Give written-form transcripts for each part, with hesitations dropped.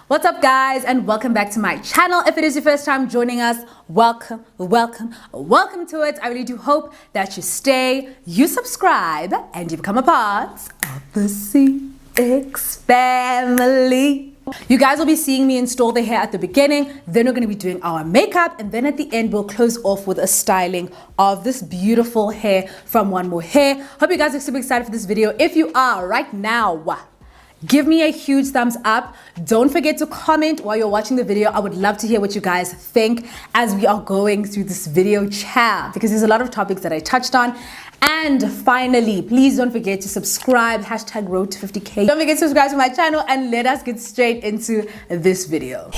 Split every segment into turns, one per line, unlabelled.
What's up guys, and welcome back to my channel. If it is your first time joining us, welcome to it. I really do hope that you stay, you subscribe, and you become a part of the CX family. You guys will be seeing me install the hair at the beginning, then we're going to be doing our makeup, and then at the end we'll close off with a styling of this beautiful hair from OneMoreHair. Hope you guys are super excited for this video. If you are right now, give me a huge thumbs up. Don't forget to comment while you're watching the video. I would love to hear what you guys think as we are going through this video chat, because there's a lot of topics that I touched on. And finally, please don't forget to subscribe, hashtag road to 50K. Don't forget to subscribe to my channel, and let us get straight into this video.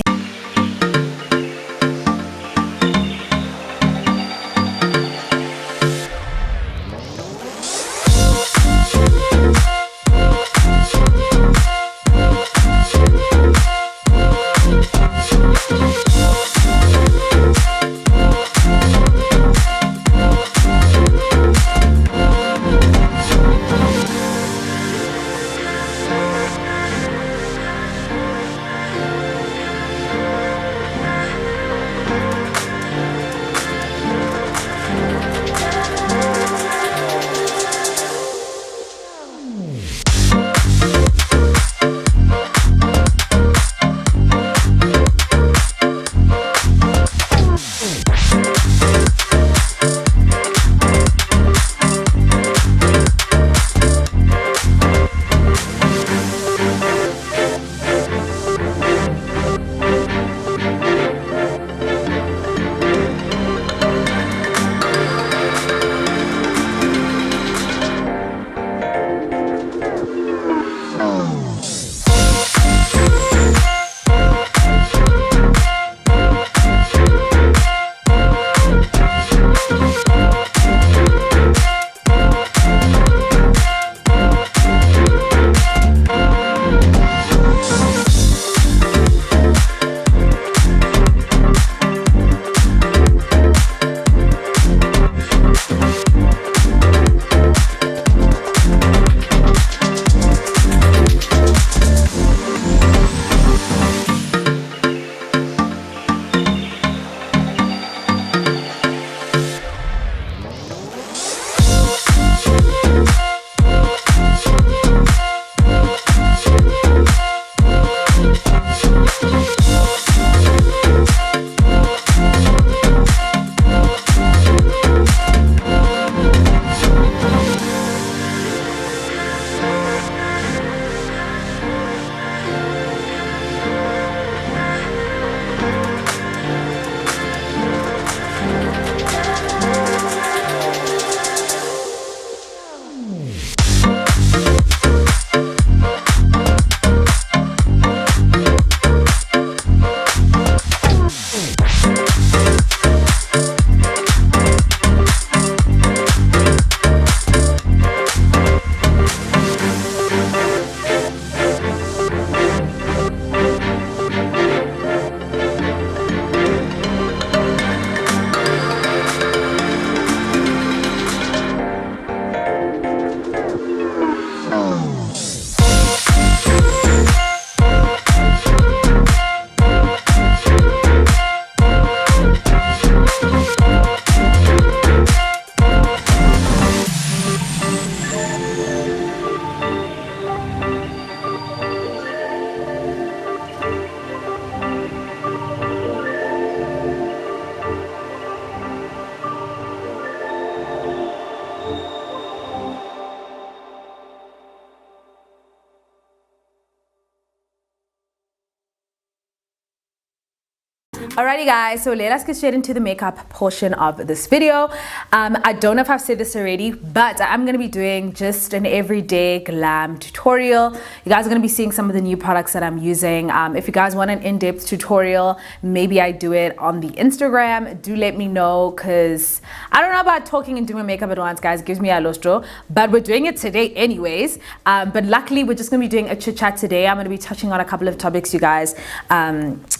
Alrighty guys, so let us get straight into the makeup portion of this video. I don't know if I've said this already, but I'm going to be doing just an everyday glam tutorial. You guys are going to be seeing some of the new products that I'm using. If you guys want an in-depth tutorial, maybe I do it on the Instagram. Do let me know, because I don't know about talking and doing makeup at once, guys. It gives me a lostro, but we're doing it today anyways. But luckily, we're just going to be doing a chit chat today. I'm going to be touching on a couple of topics you guys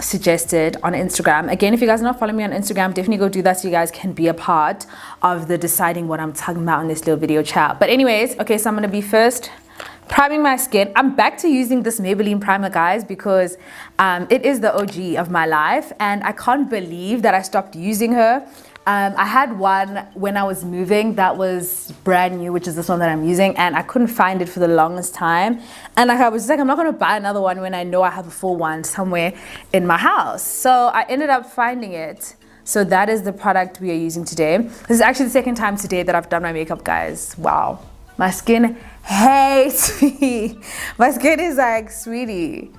suggested on Instagram. Again, if you guys are not following me on Instagram, definitely go do that so you guys can be a part of the deciding what I'm talking about in this little video chat. But anyways, okay, so I'm going to be first priming my skin. I'm back to using this Maybelline primer, guys, because it is the OG of my life, and I can't believe that I stopped using her. I had one when I was moving that was brand new, which is this one that I'm using, and I couldn't find it for the longest time. And like, I was just like, I'm not gonna buy another one when I know I have a full one somewhere in my house. So I ended up finding it. So that is the product we are using today. This is actually the second time today that I've done my makeup, guys. Wow, my skin hates me. My skin is like, sweetie,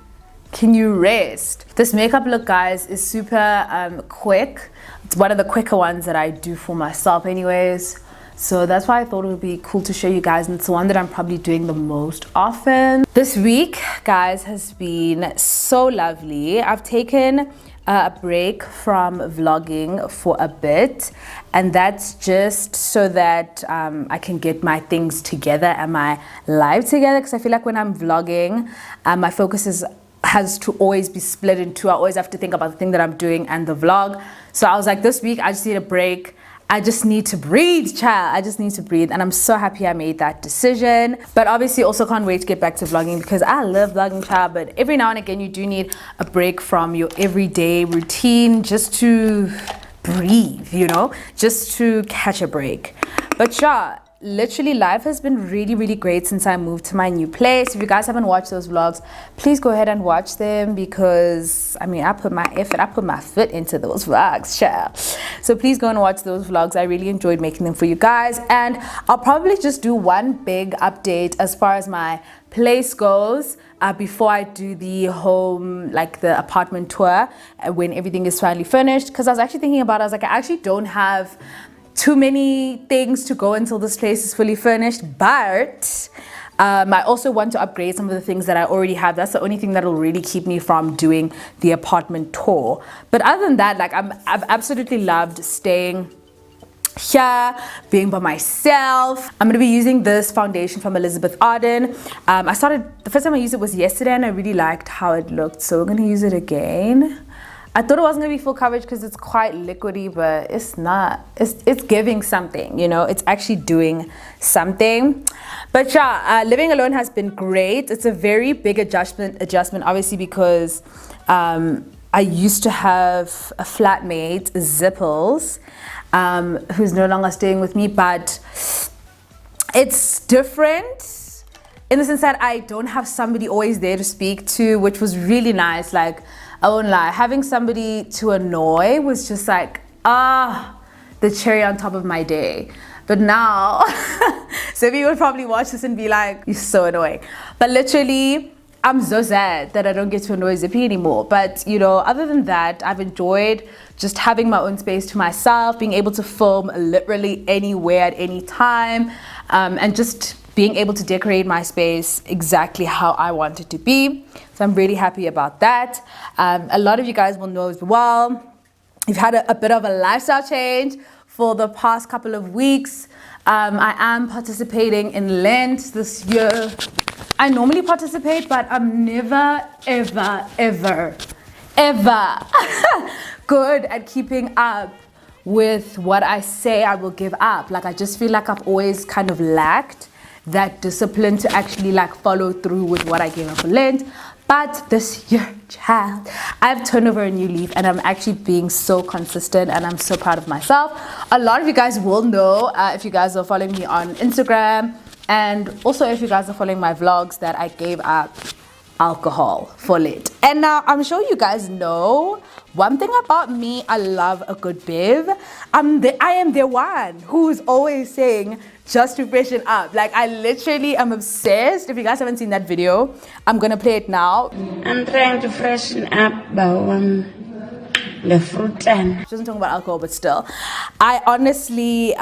can you rest? This makeup look, guys, is super quick. It's one of the quicker ones that I do for myself anyways. So that's why I thought it would be cool to show you guys, and it's the one that I'm probably doing the most often. This week, guys, has been so lovely. I've taken a break from vlogging for a bit, and that's just so that I can get my things together and my life together, because I feel like when I'm vlogging, my focus has to always be split in two. I always have to think about the thing that I'm doing and the vlog. So I was like, this week I just need a break. I just need to breathe, child. I just need to breathe, and I'm so happy I made that decision. But obviously also can't wait to get back to vlogging, because I love vlogging, child. But every now and again you do need a break from your everyday routine just to breathe, you know, just to catch a break. But yeah, literally life has been really great since I moved to my new place. If you guys haven't watched those vlogs, please go ahead and watch them, because I mean, I put my effort, I put my foot into those vlogs, child. So please go and watch those vlogs. I really enjoyed making them for you guys, and I'll probably just do one big update as far as my place goes before I do the home, like the apartment tour, when everything is finally finished. Because I was actually thinking about it, I was like, I actually don't have too many things to go until this place is fully furnished, but I also want to upgrade some of the things that I already have. That's the only thing that will really keep me from doing the apartment tour. But other than that, like, I've absolutely loved staying here, being by myself. I'm going to be using this foundation from Elizabeth Arden. The first time I used it was yesterday, and I really liked how it looked, so we're going to use it again. I thought it wasn't gonna be full coverage because it's quite liquidy, but it's not. It's giving something, you know. It's actually doing something. But yeah, living alone has been great. It's a very big adjustment, obviously, because I used to have a flatmate, Zipples, who's no longer staying with me, but it's different in the sense that I don't have somebody always there to speak to, which was really nice. Like, I won't lie, having somebody to annoy was just like, the cherry on top of my day. But now, so people would probably watch this and be like, you're so annoying. But literally, I'm so sad that I don't get to annoy Zippy anymore. But, you know, other than that, I've enjoyed just having my own space to myself, being able to film literally anywhere at any time, and just being able to decorate my space exactly how I want it to be. So I'm really happy about that. A lot of you guys will know as well, you've had a bit of a lifestyle change for the past couple of weeks. I am participating in Lent this year. I normally participate, but I'm never, ever good at keeping up with what I say I will give up. Like, I just feel like I've always kind of lacked that discipline to actually like follow through with what I gave up for Lent. But this year, child, I've turned over a new leaf, and I'm actually being so consistent, and I'm so proud of myself. A lot of you guys will know, if you guys are following me on Instagram, and also if you guys are following my vlogs, that I gave up alcohol for Lent. And now I'm sure you guys know one thing about me, I love a good bev. I am the one who's always saying, just to freshen up. Like, I literally am obsessed. If you guys haven't seen that video, I'm gonna play it now.
I'm trying to freshen up the fruit and
She doesn't talk about alcohol, but still, I honestly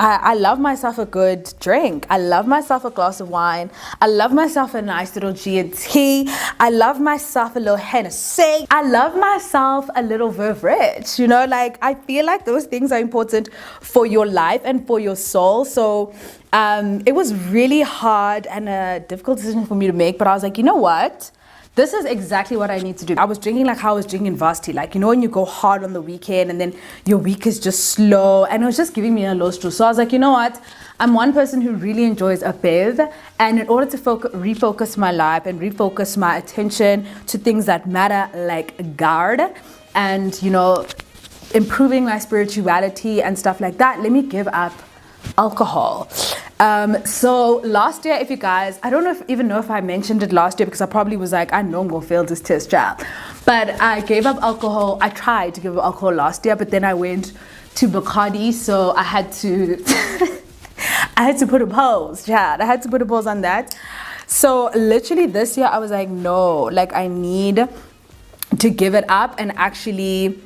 I love myself a good drink. I love myself a glass of wine. I love myself a nice little G&T. I love myself a little Hennessy. I love myself a little Verve Rich. You know, like, I feel like those things are important for your life and for your soul. So it was really hard and a difficult decision for me to make, but I was like, you know what? this is exactly what I need to do. I was drinking like how I was drinking Vasti, like, you know, when you go hard on the weekend and then your week is just slow, and it was just giving me a low stress. So I was like, you know what, I'm one person who really enjoys a bev, and in order to refocus my life and refocus my attention to things that matter, like guard and, you know, improving my spirituality and stuff like that, let me give up alcohol. So last year, if you guys, I don't even know if I mentioned it last year, because I probably was like, I know I'm gonna fail this test, child. But I gave up alcohol. I tried to give up alcohol last year, but then I went to Bacardi, so I had to I had to put a pause, child. I had to put a pause on that. So literally this year I was like, no, like I need to give it up and actually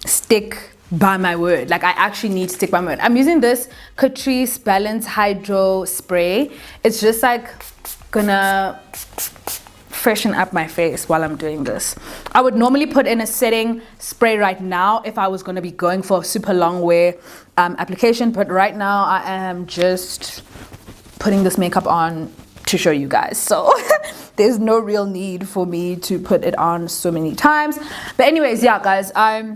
stick by my word. Like I actually need to stick by my word. I'm using this Catrice Balance Hydro Spray. It's just like gonna freshen up my face while I'm doing this. I would normally put in a setting spray right now if I was going to be going for a super long wear application, but right now I am just putting this makeup on to show you guys, so there's no real need for me to put it on so many times. But anyways, yeah guys, I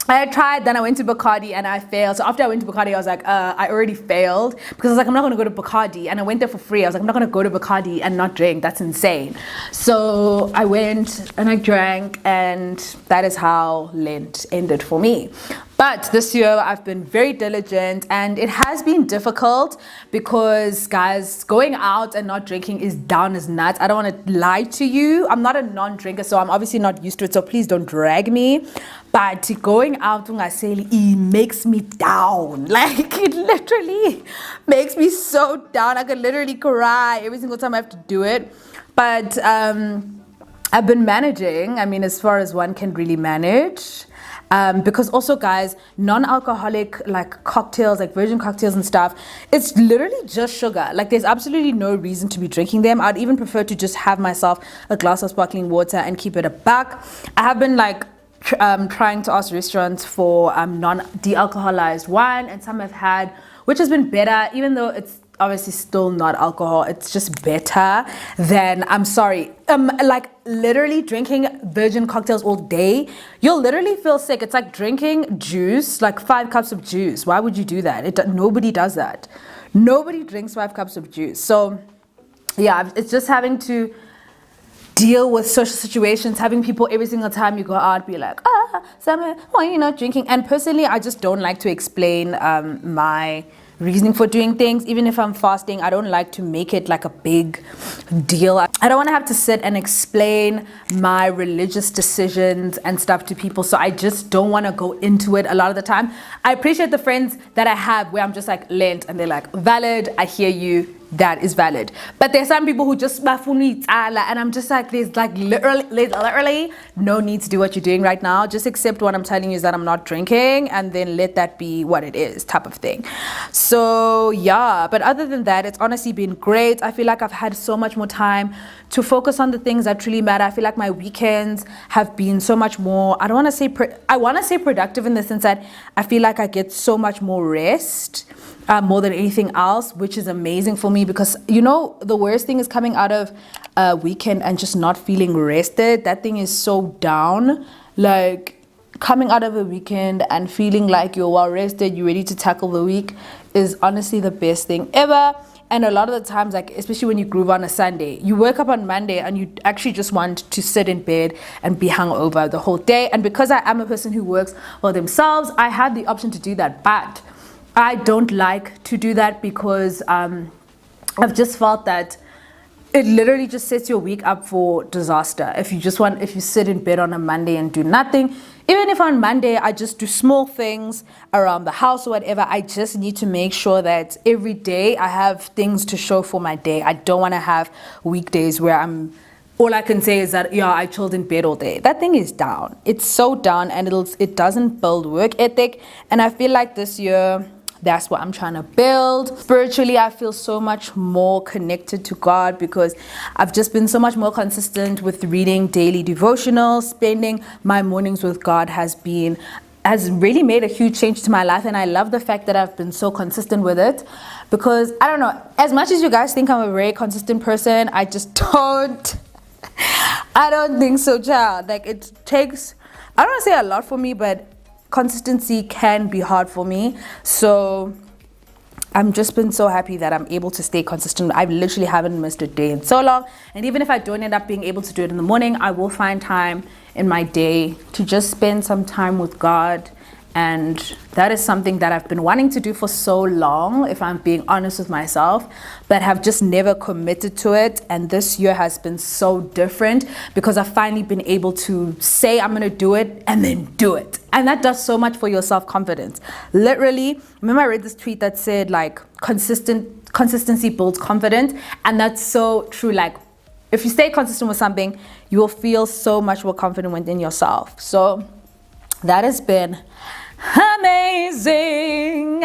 had tried, then I went to Bacardi and I failed. So after I went to Bacardi, I was like, I already failed, because I was like, I'm not gonna go to Bacardi, and I went there for free. I was like, I'm not gonna go to Bacardi and not drink. That's insane. So I went and I drank, and that is how Lent ended for me. But this year I've been very diligent, and it has been difficult because, guys, going out and not drinking is down as nuts. I don't want to lie to you. I'm not a non-drinker, so I'm obviously not used to it, so please don't drag me. But going out, it makes me down. Like, it literally makes me so down. I could literally cry every single time I have to do it. But I've been managing, I mean, as far as one can really manage. Because also, guys, non-alcoholic like cocktails, like virgin cocktails and stuff, it's literally just sugar. Like, there's absolutely no reason to be drinking them. I'd even prefer to just have myself a glass of sparkling water and keep it a buck. I have been like trying to ask restaurants for non-de-alcoholized wine, and some have had, which has been better, even though it's obviously still not alcohol. It's just better than, I'm sorry, like literally drinking virgin cocktails all day. You'll literally feel sick. It's like drinking juice, like 5 cups of juice. Why would you do that? Nobody does that. Nobody drinks 5 cups of juice. So yeah, it's just having to deal with social situations, having people every single time you go out be like, Summer, why are you not drinking? And personally, I just don't like to explain my reasoning for doing things. Even if I'm fasting, I don't like to make it like a big deal. I don't want to have to sit and explain my religious decisions and stuff to people, so I just don't want to go into it a lot of the time. I appreciate the friends that I have where I'm just like, Lent, and they're like, valid, I hear you, that is valid. But there's some people who just and I'm just like, there's like literally no need to do what you're doing right now. Just accept what I'm telling you is that I'm not drinking, and then let that be what it is, type of thing. So yeah, but other than that, it's honestly been great. I feel like I've had so much more time to focus on the things that truly matter. I feel like my weekends have been so much more, I want to say productive, in the sense that I feel like I get so much more rest, more than anything else, which is amazing for me, because, you know, the worst thing is coming out of a weekend and just not feeling rested. That thing is so down. Like, coming out of a weekend and feeling like you're well rested, you're ready to tackle the week, is honestly the best thing ever. And a lot of the times, like, especially when you groove on a Sunday, you wake up on Monday and you actually just want to sit in bed and be hungover the whole day. And because I am a person who works for themselves, I had the option to do that. But I don't like to do that, because I've just felt that it literally just sets your week up for disaster. If you sit in bed on a Monday and do nothing, even if on Monday I just do small things around the house or whatever, I just need to make sure that every day I have things to show for my day. I don't want to have weekdays where all I can say is that, yeah, I chilled in bed all day. That thing is down. It's so down, and it doesn't build work ethic. And I feel like this year, that's what I'm trying to build. Spiritually, I feel so much more connected to God, because I've just been so much more consistent with reading daily devotionals. Spending my mornings with God has really made a huge change to my life, and I love the fact that I've been so consistent with it, because I don't know, as much as you guys think I'm a very consistent person, I just don't. I don't think so, child. Like, it takes, I don't want to say a lot for me, but consistency can be hard for me. So I'm just been so happy that I'm able to stay consistent. I literally haven't missed a day in so long. And even if I don't end up being able to do it in the morning, I will find time in my day to just spend some time with God. And that is something that I've been wanting to do for so long, if I'm being honest with myself, but have just never committed to it. And this year has been so different because I've finally been able to say I'm going to do it and then do it. And that does so much for your self-confidence. Literally, remember I read this tweet that said like consistency builds confidence. And that's so true. Like if you stay consistent with something, you will feel so much more confident within yourself. So that has been amazing.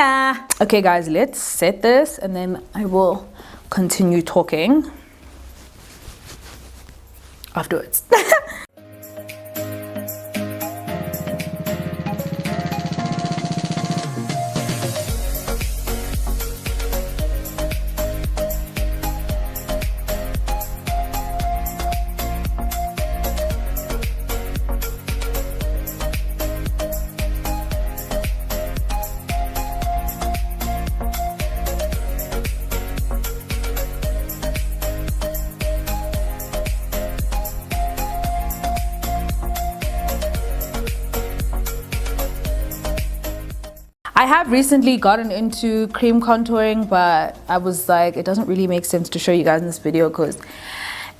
Okay guys, let's set this and then I will continue talking afterwards. I have recently gotten into cream contouring, but I was like, it doesn't really make sense to show you guys in this video because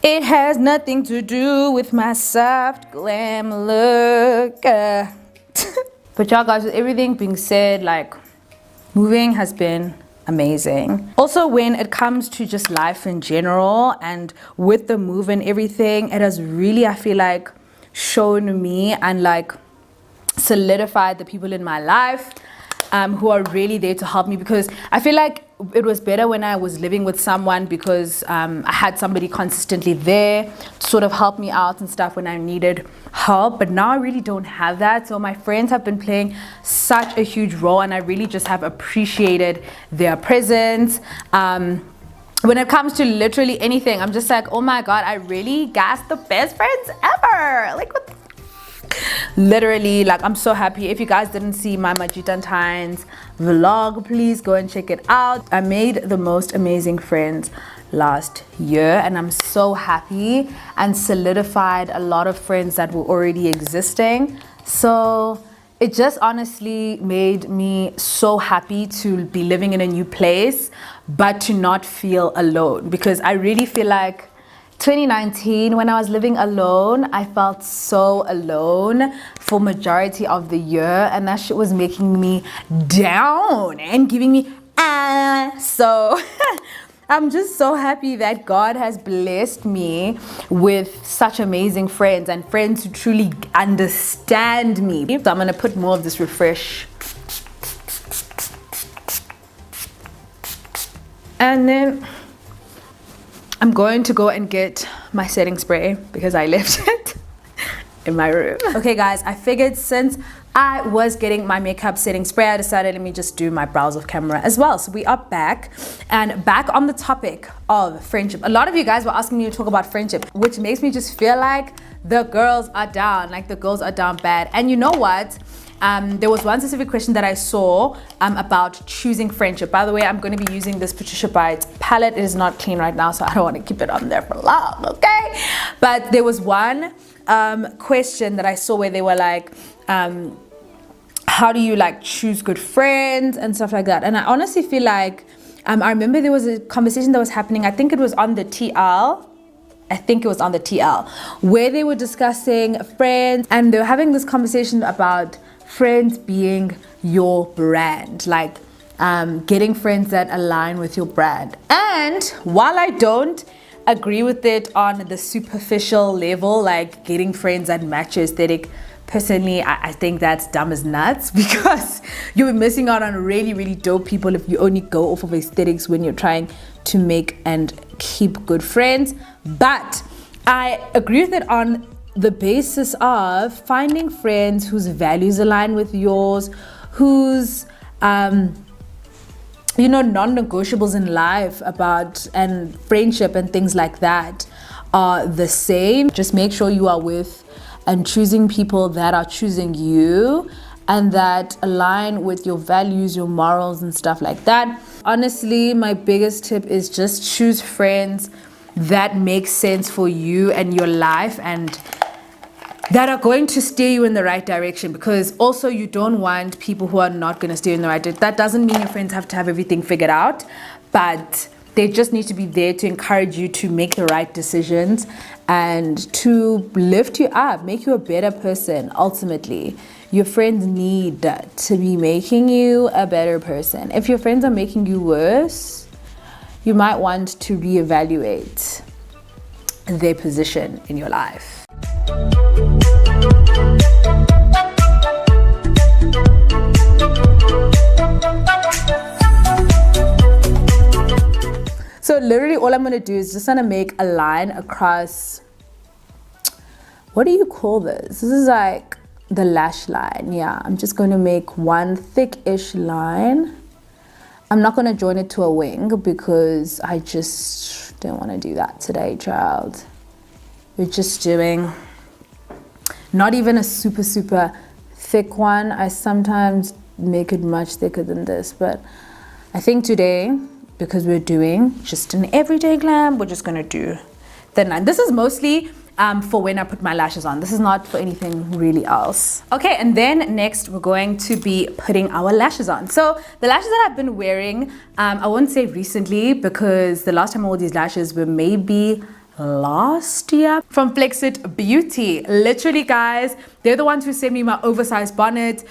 it has nothing to do with my soft glam look. But y'all guys, with everything being said, like moving has been amazing. Also, when it comes to just life in general and with the move and everything, it has really, I feel like, shown me and like solidified the people in my life who are really there to help me, because I feel like it was better when I was living with someone because I had somebody consistently there to sort of help me out and stuff when I needed help. But now I really don't have that. So my friends have been playing such a huge role and I really just have appreciated their presence. When it comes to literally anything, I'm just like, oh my God, I really got the best friends ever. Like, what the literally, like, I'm so happy. If you guys didn't see my Majitantines vlog, please go and check it out. I made the most amazing friends last year and I'm so happy, and solidified a lot of friends that were already existing. So it just honestly made me so happy to be living in a new place but to not feel alone, because I really feel like 2019, when I was living alone, I felt so alone for majority of the year, and that shit was making me down and giving me so I'm just so happy that God has blessed me with such amazing friends and friends who truly understand me. So I'm gonna put more of this refresh, and then I'm going to go and get my setting spray because I left it in my room. Okay guys, I figured since I was getting my makeup setting spray, I decided let me just do my brows off camera as well. So we are back, and back on the topic of friendship. A lot of you guys were asking me to talk about friendship, which makes me just feel like the girls are down, like the girls are down bad. And you know what? There was one specific question that I saw about choosing friendship. By the way, I'm going to be using this Patricia Bytes palette. It is not clean right now, so I don't want to keep it on there for long, okay? But there was one question that I saw where they were like, how do you like choose good friends and stuff like that? And I honestly feel like, I remember there was a conversation that was happening, I think it was on the TL, where they were discussing friends, and they were having this conversation about friends being your brand, like getting friends that align with your brand. And while I don't agree with it on the superficial level, like getting friends that match your aesthetic, personally I think that's dumb as nuts, because you'll be missing out on really, really dope people if you only go off of aesthetics when you're trying to make and keep good friends. But I agree with it on the basis of finding friends whose values align with yours, whose non-negotiables in life about and friendship and things like that are the same. Just make sure you are with and choosing people that are choosing you and that align with your values, your morals and stuff like that. Honestly, my biggest tip is just choose friends that make sense for you and your life and that are going to steer you in the right direction, because also you don't want people who are not going to steer you in the right direction. That doesn't mean your friends have to have everything figured out, but they just need to be there to encourage you to make the right decisions and to lift you up, make you a better person. Ultimately, your friends need to be making you a better person. If your friends are making you worse, you might want to reevaluate their position in your life. So literally all I'm going to do is just going to make a line across, what do you call this? This is like the lash line. Yeah, I'm just going to make one thick-ish line. I'm not going to join it to a wing because I just don't want to do that today, child. We're just doing not even a super thick one. I sometimes make it much thicker than this, but I think today, because we're doing just an everyday glam, we're just gonna do thin line. This is mostly for when I put my lashes on. This is not for anything really else. Okay, and then next we're going to be putting our lashes on. So the lashes that I've been wearing, I won't say recently because the last time I wore these lashes were maybe last year from Flexit Beauty. Literally, guys, they're the ones who sent me my oversized bonnet.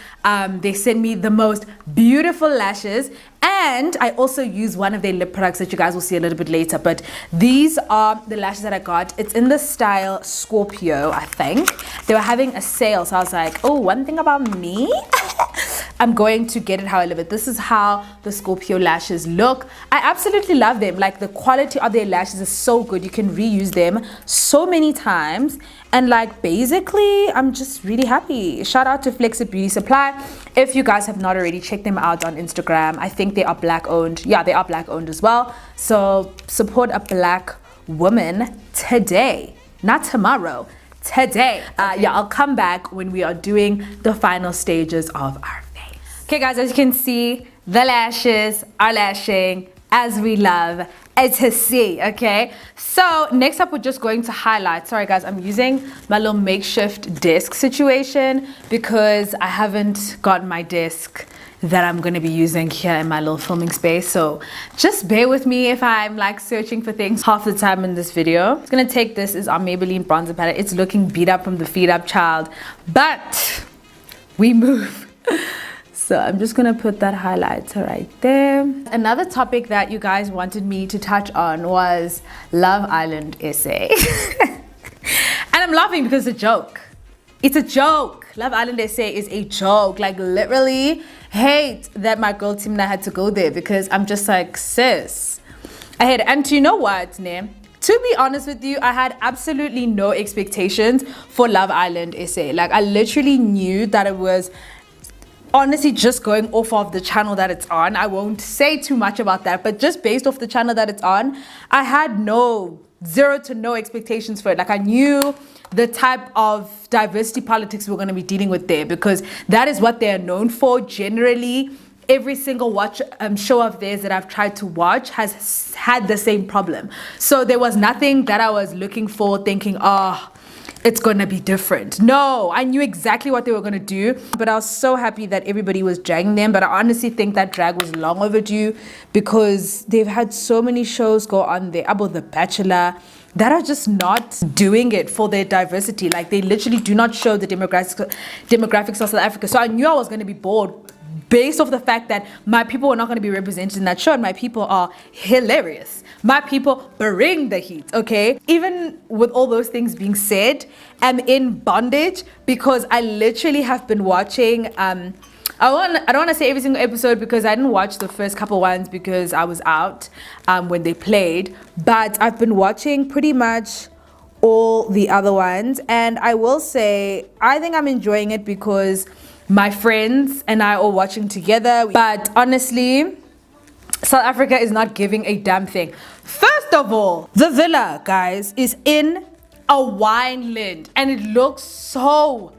They sent me the most beautiful lashes, and I also use one of their lip products that you guys will see a little bit later. But these are the lashes that I got. It's in the style Scorpio, I think. They were having a sale, so I was like, oh, one thing about me, I'm going to get it how I live it. This is how the Scorpio lashes look. I absolutely love them. Like, the quality of their lashes is so good. You can reuse them so many times. And like, basically, I'm just really happy. Shout out to Flexit Beauty Supply. If you guys have not already, check them out on Instagram. I think they are Black owned. Yeah, they are Black owned as well. So support a Black woman today, not tomorrow. Today. Yeah, I'll come back when we are doing the final stages of our face. Okay, guys, as you can see, the lashes are lashing as we love to see. Okay, so next up we're just going to highlight. Sorry guys, I'm using my little makeshift desk situation because I haven't got my desk that I'm going to be using here in my little filming space. So just bear with me if I'm like searching for things half the time in this video. I'm going to take this is our Maybelline bronzer palette. It's looking beat up from the feet up, child, but we move. So I'm just gonna put that highlighter right there. Another topic that you guys wanted me to touch on was Love Island SA. And I'm laughing because it's a joke. It's a joke. Love Island SA is a joke. Like, literally hate that my girl Timna had to go there because I'm just like, sis, I hate it. And you know what, Ne? To be honest with you, I had absolutely no expectations for Love Island SA. Like, I literally knew that it was honestly just going off of the channel that it's on. I won't say too much about that, but just based off the channel that it's on, I had zero to no expectations for it. Like, I knew the type of diversity politics we're going to be dealing with there because that is what they're known for. Generally, every single show of theirs that I've tried to watch has had the same problem. So there was nothing that I was looking for thinking, oh, it's gonna be different. No, I knew exactly what they were gonna do, but I was so happy that everybody was dragging them. But I honestly think that drag was long overdue because they've had so many shows go on there about The Bachelor that are just not doing it for their diversity. Like, they literally do not show the demographics of South Africa. So I knew I was gonna be bored based off the fact that my people were not going to be represented in that show, and my people are hilarious. My people bring the heat, okay? Even with all those things being said, I'm in bondage because I literally have been watching, I don't want to say every single episode because I didn't watch the first couple ones because I was out when they played, but I've been watching pretty much all the other ones, and I will say, I think I'm enjoying it because my friends and I are watching together. But honestly, South Africa is not giving a damn thing. First of all, the villa, guys, is in a wineland and it looks so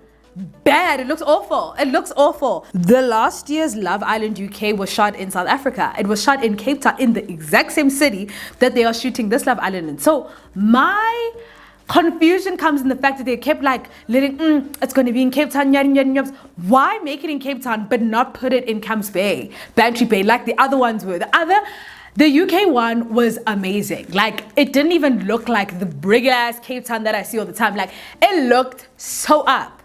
bad. It looks awful. It looks awful. The last year's Love Island UK was shot in South Africa. It was shot in Cape Town, in the exact same city that they are shooting this Love Island in. So my confusion comes in the fact that they kept like letting it's going to be in Cape Town. Why make it in Cape Town but not put it in Camps Bay, Bantry Bay, like the other ones were? The UK one was amazing. Like, it didn't even look like the big ass Cape Town that I see all the time. Like, it looked so up.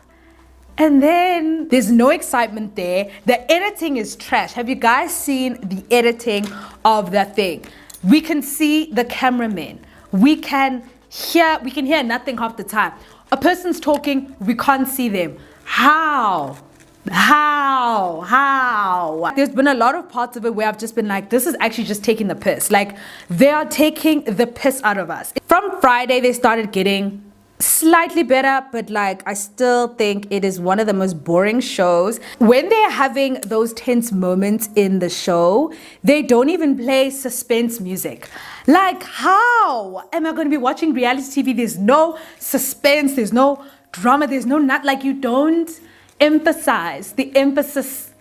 And then there's no excitement there. The editing is trash. Have you guys seen the editing of that thing? We can see the cameramen. We can hear nothing half the time. A person's talking, we can't see them. How? There's been a lot of parts of it where I've just been like, this is actually just taking the piss. Like, they are taking the piss out of us. From Friday, they started getting slightly better, but like, I still think it is one of the most boring shows. When they're having those tense moments in the show, they don't even play suspense music. Like, how am I going to be watching reality TV? There's no suspense, there's no drama, there's no like, you don't emphasize the emphasis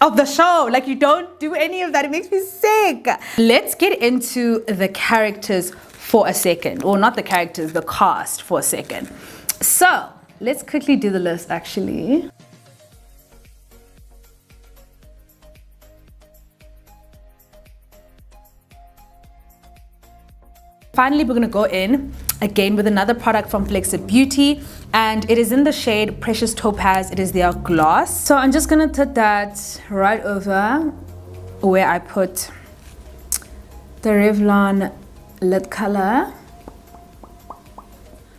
of the show. Like, you don't do any of that. It makes me sick. Let's get into the characters for a second, or not the characters, the cast for a second. So let's quickly do the list actually. Finally, we're gonna go in again with another product from Flexit Beauty, and it is in the shade Precious Topaz. It is their gloss. So I'm just gonna put that right over where I put the Revlon lid color.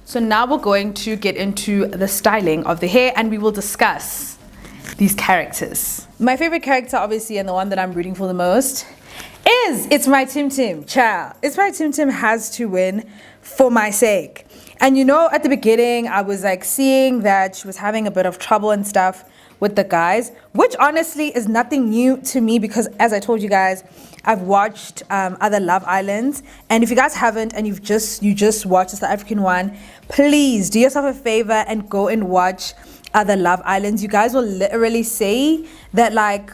So now we're going to get into the styling of the hair and we will discuss these characters. My favorite character, obviously, and the one that I'm rooting for the most is It's My Tim Tim. Child, It's My Tim Tim has to win for my sake. And you know, at the beginning, I was like seeing that she was having a bit of trouble and stuff with the guys, which honestly is nothing new to me because, as I told you guys, I've watched other Love Islands, and if you guys haven't and you just watched the South African one, please do yourself a favor and go and watch other Love Islands. You guys will literally say that like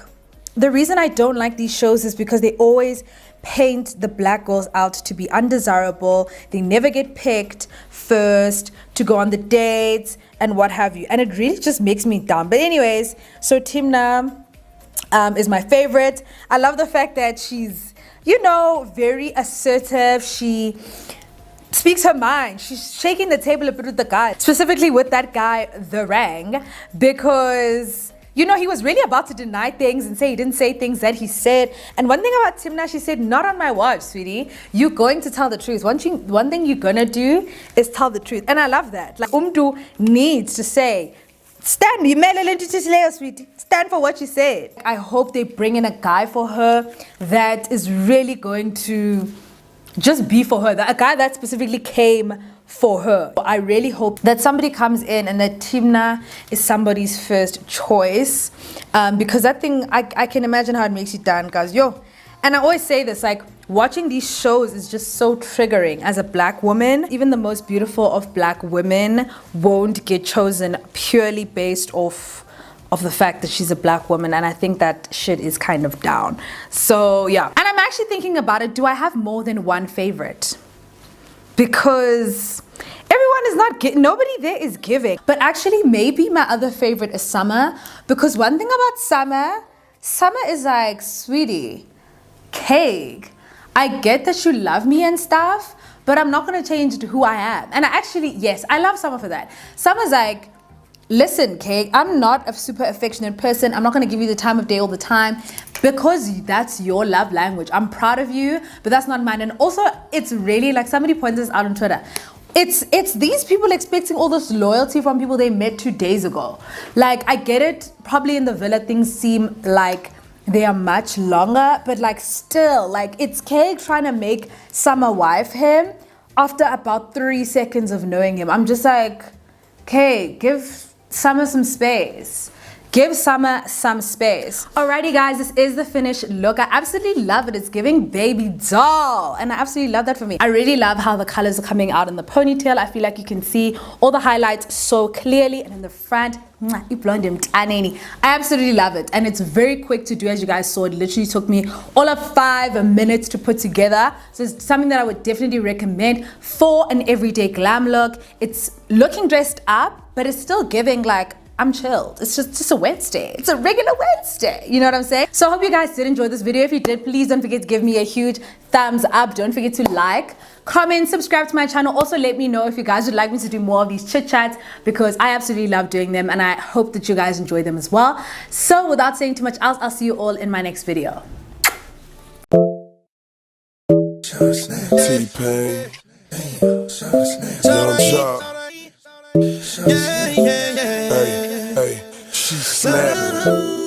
the reason I don't like these shows is because they always paint the black girls out to be undesirable. They never get picked first to go on the dates and what have you, and it really just makes me down. But anyways, so Timna is my favorite. I love the fact that she's, you know, very assertive. She speaks her mind. She's shaking the table a bit with the guy, specifically with that guy, The Rang, because, you know, he was really about to deny things and say he didn't say things that he said. And one thing about Timna, she said, not on my watch, sweetie. You're going to tell the truth. One thing you're gonna do is tell the truth. And I love that. Like, Umdu needs to say, stand for what you said. I hope they bring in a guy for her that is really going to just be for her. A guy that specifically came for her. I really hope that somebody comes in and that Timna is somebody's first choice, because that thing, I can imagine how it makes you dance, guys. And I always say this, like, watching these shows is just so triggering as a black woman. Even the most beautiful of black women won't get chosen purely based off of the fact that she's a black woman, and I think that shit is kind of down. So yeah, and I'm actually thinking about it, do I have more than one favorite? Because everyone is not nobody there is giving. But actually maybe my other favorite is Summer, because one thing about Summer is like, sweetie, cake. I get that you love me and stuff, but I'm not gonna change who I am. And I actually, yes, I love Summer for that. Summer's like, listen, cake, I'm not a super affectionate person. I'm not gonna give you the time of day all the time because that's your love language. I'm proud of you, but that's not mine. And also, it's really like, somebody points this out on Twitter. It's these people expecting all this loyalty from people they met 2 days ago. Like, I get it, probably in the villa things seem like they are much longer, but like still, like, it's Cake trying to make Summer wife him after about 3 seconds of knowing him. I'm just like, okay, give Summer some space. give summer some space. Alrighty guys, this is the finished look. I absolutely love it. It's giving baby doll, and I absolutely love that for me. I really love how the colors are coming out in the ponytail. I feel like you can see all the highlights so clearly, and in the front, I absolutely love it, and it's very quick to do. As you guys saw, it literally took me all of 5 minutes to put together. So it's something that I would definitely recommend for an everyday glam look. It's looking dressed up, but it's still giving like I'm chilled. It's just a Wednesday. It's a regular Wednesday. You know what I'm saying? So I hope you guys did enjoy this video. If you did, please don't forget to give me a huge thumbs up. Don't forget to like, comment, subscribe to my channel. Also, let me know if you guys would like me to do more of these chit chats, because I absolutely love doing them, and I hope that you guys enjoy them as well. So without saying too much else, I'll see you all in my next video.
T-Pain, Young Jock. Hey, she snapping.